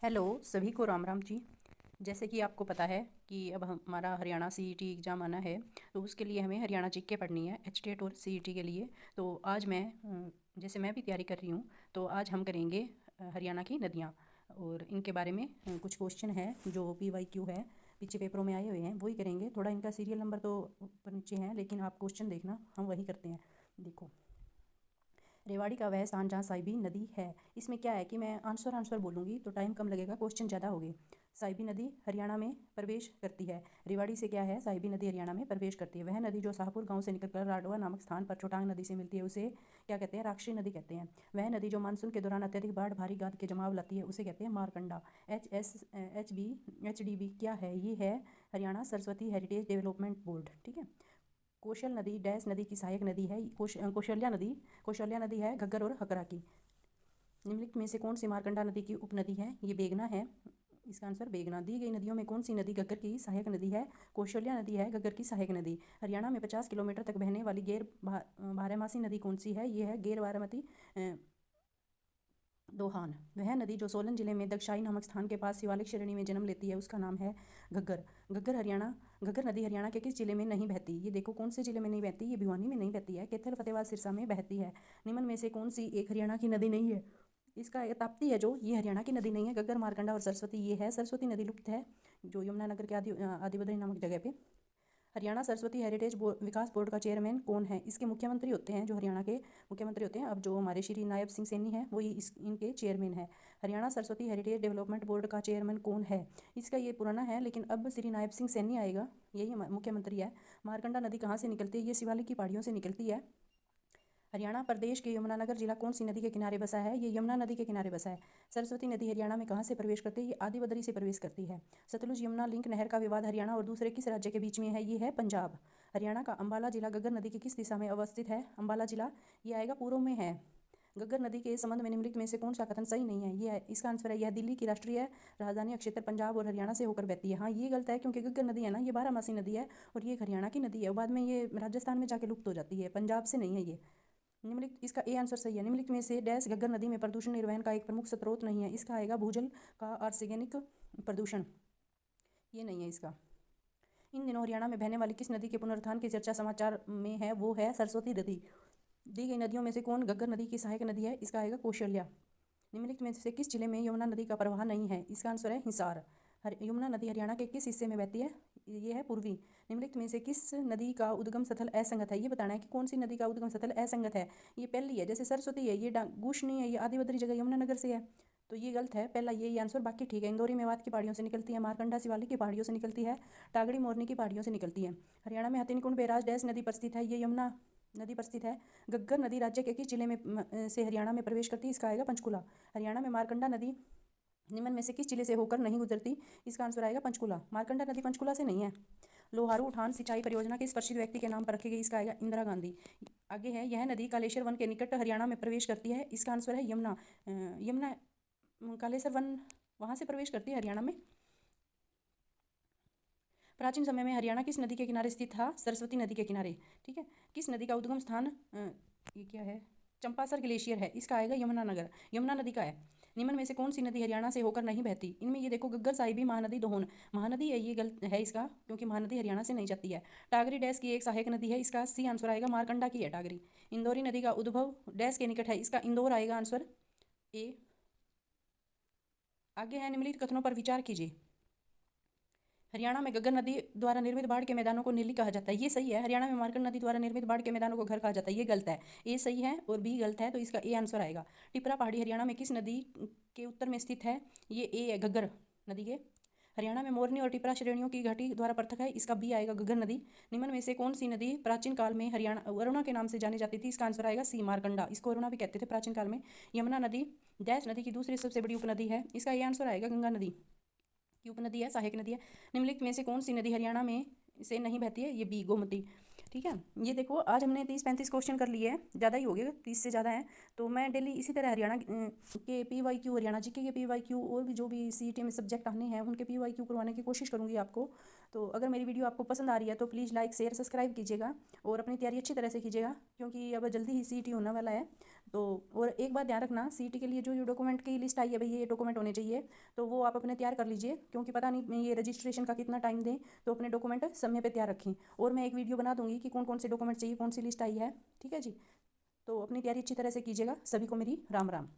Hello सभी को राम राम जी। जैसे कि आपको पता है कि अब हमारा हरियाणा सीईटी एग्ज़ाम आना है, तो उसके लिए हमें हरियाणा जीके पढ़नी है एचटेट और सीईटी के लिए। तो आज मैं जैसे मैं भी तैयारी कर रही हूँ, तो आज हम करेंगे हरियाणा की नदियाँ और इनके बारे में कुछ क्वेश्चन है जो पीवाईक्यू है, पीछे पेपरों में आए हुए हैं, वही करेंगे। थोड़ा इनका सीरियल नंबर तो ऊपर नीचे हैं, लेकिन आप क्वेश्चन देखना, हम वही करते हैं। देखो, रेवाड़ी का वह स्थान जहाँ साहिबी नदी है। इसमें क्या है कि मैं आंसर बोलूँगी तो टाइम कम लगेगा, क्वेश्चन ज़्यादा होंगे। साहिबी नदी हरियाणा में प्रवेश करती है। रेवाड़ी से क्या है, साहिबी नदी हरियाणा में प्रवेश करती है। वह नदी जो शाहपुर गांव से निकलकर राडवा नामक स्थान पर छोटांग नदी से मिलती है, उसे क्या कहते हैं, राक्षसी नदी कहते हैं। वह नदी जो मानसून के दौरान अत्यधिक बाढ़ भारी गाद के जमाव लाती है, उसे कहते हैं मारकंडा। HSHB क्या है, ये है Haryana Saraswati heritage development board. ठीक है। कोशल नदी डैश नदी की सहायक नदी है। कौशल्या नदी है घग्गर और हकरा की। निम्नलिखित में से कौन सी मारकंडा नदी की उपनदी है, ये बेगना है। इसका आंसर बेगना। दी गई नदियों में कौन सी नदी घग्गर की सहायक नदी है, कौशल्या नदी है घग्गर की सहायक नदी। हरियाणा में 50 किलोमीटर तक बहने वाली बारहमासी नदी कौन सी है, ये है गैर बारामती दोहान। वह नदी जो सोलन जिले में दक्षाई नामक स्थान के पास शिवालिक श्रेणी में जन्म लेती है, उसका नाम है घग्गर। घग्गर नदी हरियाणा के किस जिले में नहीं बहती, ये देखो कौन से जिले में नहीं बहती, ये भिवानी में नहीं बहती है, कैथल फतेहबाद सिरसा में बहती है। निम्न में से कौन सी एक हरियाणा की नदी नहीं है, इसका ताप्ती है जो, ये हरियाणा की नदी नहीं है। घग्गर मारकंडा और सरस्वती ये है। सरस्वती नदी लुप्त है जो यमुनानगर के आदिबद्री नामक जगह पे। हरियाणा सरस्वती हेरिटेज विकास बोर्ड का चेयरमैन कौन है, इसके मुख्यमंत्री होते हैं, जो हरियाणा के मुख्यमंत्री होते हैं, अब जो हमारे श्री नायब सिंह सैनी हैं वही इनके चेयरमैन है। Haryana Saraswati heritage development board का चेयरमैन कौन है, इसका ये पुराना है, लेकिन अब श्री नायब सिंह सैनी आएगा, यही मुख्यमंत्री है। मारकंडा नदी कहाँ से निकलती है, ये शिवालिक की पहाड़ियों से निकलती है। हरियाणा प्रदेश के यमुनानगर जिला कौन सी नदी के किनारे बसा है, ये यमुना नदी के किनारे बसा है। सरस्वती नदी हरियाणा में कहाँ से प्रवेश करती है, ये आदिबद्री से प्रवेश करती है। सतलुज यमुना लिंक नहर का विवाद हरियाणा और दूसरे किस राज्य के बीच में है, ये है पंजाब। हरियाणा का अंबाला जिला घग्गर नदी की किस दिशा में अवस्थित है, अंबाला जिला ये आएगा पूर्व में है। घग्गर नदी के संबंध में निम्नलिखित में से कौन सा कथन सही नहीं है, ये है, इसका आंसर है यह दिल्ली की राष्ट्रीय राजधानी क्षेत्र पंजाब और हरियाणा से होकर बहती है। हाँ, ये गलत है, क्योंकि घग्गर नदी है ना, ये बारहमासी नदी है और ये हरियाणा की नदी है, बाद में ये राजस्थान में जाके लुप्त हो जाती है, पंजाब से नहीं है ये। निम्नलिखित इसका ए आंसर सही है। निम्नलिखित में से डैश घग्गर नदी में प्रदूषण निर्वहन का एक प्रमुख स्रोत नहीं है, इसका आएगा भूजल का आर्सेनिक प्रदूषण, ये नहीं है इसका। इन दिनों हरियाणा में बहने वाली किस नदी के पुनरुत्थान की चर्चा समाचार में है, वो है सरस्वती नदी। दी गई नदियों में से कौन घग्गर नदी की सहायक नदी है, इसका आएगा कौशल्या। निम्नलिखित में से किस जिले में यमुना नदी का प्रवाह नहीं है, इसका आंसर है हिसार। यमुना नदी हरियाणा के किस हिस्से में बहती है, ये है पूर्वी। निम्नलिखित में से किस नदी का उद्गम स्थल असंगत है, ये बताना है कि कौन सी नदी का उद्गम स्थल असंगत है। ये पहली है, जैसे सरस्वती है, ये गुश नहीं है, ये आदिबद्री जगह यमुनानगर से है, तो ये गलत है पहला, ये आंसर। बाकी ठीक है। इंदौरी मेवात की पहाड़ियों से निकलती है, मारकंडा शिवालिक की पहाड़ियों से निकलती है, टागड़ी मोरनी की पहाड़ियों से निकलती है। हरियाणा में हथिनीकुंड बैराज डैश नदी पर स्थित है, ये यमुना नदी पर स्थित है। घग्गर नदी राज्य के किस जिले में से हरियाणा में प्रवेश करती है, इसका आएगा पंचकुला। हरियाणा में मारकंडा नदी निम्न में से किस जिले से होकर नहीं गुजरती, इसका आंसर आएगा पंचकुला। मारकंडा नदी पंचकुला से नहीं है। लोहारू उठान सिंचाई परियोजना किस प्रसिद्ध व्यक्ति के नाम पर रखी गई, इसका आएगा इंदिरा गांधी। आगे है, यह नदी कालेश्वर वन के निकट हरियाणा में प्रवेश करती है, इसका आंसर है यमुना। यमुना कालेश्वर वन वहाँ से प्रवेश करती है हरियाणा में। प्राचीन समय में हरियाणा किस नदी के किनारे स्थित था, सरस्वती नदी के किनारे। ठीक है। किस नदी का उद्गम स्थान, ये क्या है, चंपासर ग्लेशियर है, इसका आएगा यमुनानगर, यमुना नदी का है। निम्न में से कौन सी नदी हरियाणा से होकर नहीं बहती, इनमें ये देखो घग्गर साहिबी महानदी दोहन महानदी है, ये गलत है इसका, क्योंकि महानदी हरियाणा से नहीं जाती है। टागरी डैश की एक सहायक नदी है, इसका सी आंसर आएगा, मारकंडा की है टागरी। इंदौरी नदी का उद्भव डैश के निकट है, इसका इंदौर आएगा आंसर ए। आगे है, निम्नलिखित कथनों पर विचार कीजिए। हरियाणा में घग्गर नदी द्वारा निर्मित बाढ़ के मैदानों को नीली कहा जाता है, ये सही है। हरियाणा में मारकंड नदी द्वारा निर्मित बाढ़ के मैदानों को घर कहा जाता है, ये गलत है। ए सही है और बी गलत है, तो इसका ए आंसर आएगा। टिपरा पहाड़ी हरियाणा में किस नदी के उत्तर में स्थित है, ये ए है, घग्गर नदी के। हरियाणा में मोरनी और टिपरा श्रेणियों की घाटी द्वारा पृथक है, इसका बी आएगा, घग्गर नदी। निम्न में से कौन सी नदी प्राचीन काल में हरियाणा वरुणा के नाम से जानी जाती थी, इसका आंसर आएगा सी, मारकंडा। इसको वरुणा भी कहते थे प्राचीन काल में। यमुना नदी डैश नदी की दूसरी सबसे बड़ी उपनदी है, इसका ये आंसर आएगा, गंगा नदी की उपनदी है, सहायक नदी है। निम्नलिखित में से कौन सी नदी हरियाणा में से नहीं बहती है, ये बी, गोमती। ठीक है। ये देखो, आज हमने 30-35 क्वेश्चन कर लिए हैं, ज़्यादा ही हो गए, 30 से ज़्यादा हैं। तो मैं डेली इसी तरह हरियाणा के पीवाईक्यू, हरियाणा जीके के पीवाईक्यू और भी जो भी सीईटी में सब्जेक्ट आने हैं उनके पीवाईक्यू करवाने की कोशिश करूँगी आपको। तो अगर मेरी वीडियो आपको पसंद आ रही है तो प्लीज़ लाइक शेयर सब्सक्राइब कीजिएगा और अपनी तैयारी अच्छी तरह से कीजिएगा, क्योंकि अब जल्दी ही सीईटी होने वाला है। तो और एक बात ध्यान रखना, सीईटी के लिए जो डॉक्यूमेंट की लिस्ट आई है भाई, ये डॉक्यूमेंट होने चाहिए, तो वो आप अपने तैयार कर लीजिए, क्योंकि पता नहीं ये रजिस्ट्रेशन का कितना टाइम दें, तो अपने डॉक्यूमेंट समय पे तैयार रखें। और मैं एक वीडियो बना दूंगी कि कौन कौन से डॉक्यूमेंट चाहिए, कौन सी लिस्ट आई है, ठीक है जी। तो अपनी तैयारी अच्छी तरह से कीजिएगा। सभी को मेरी राम राम।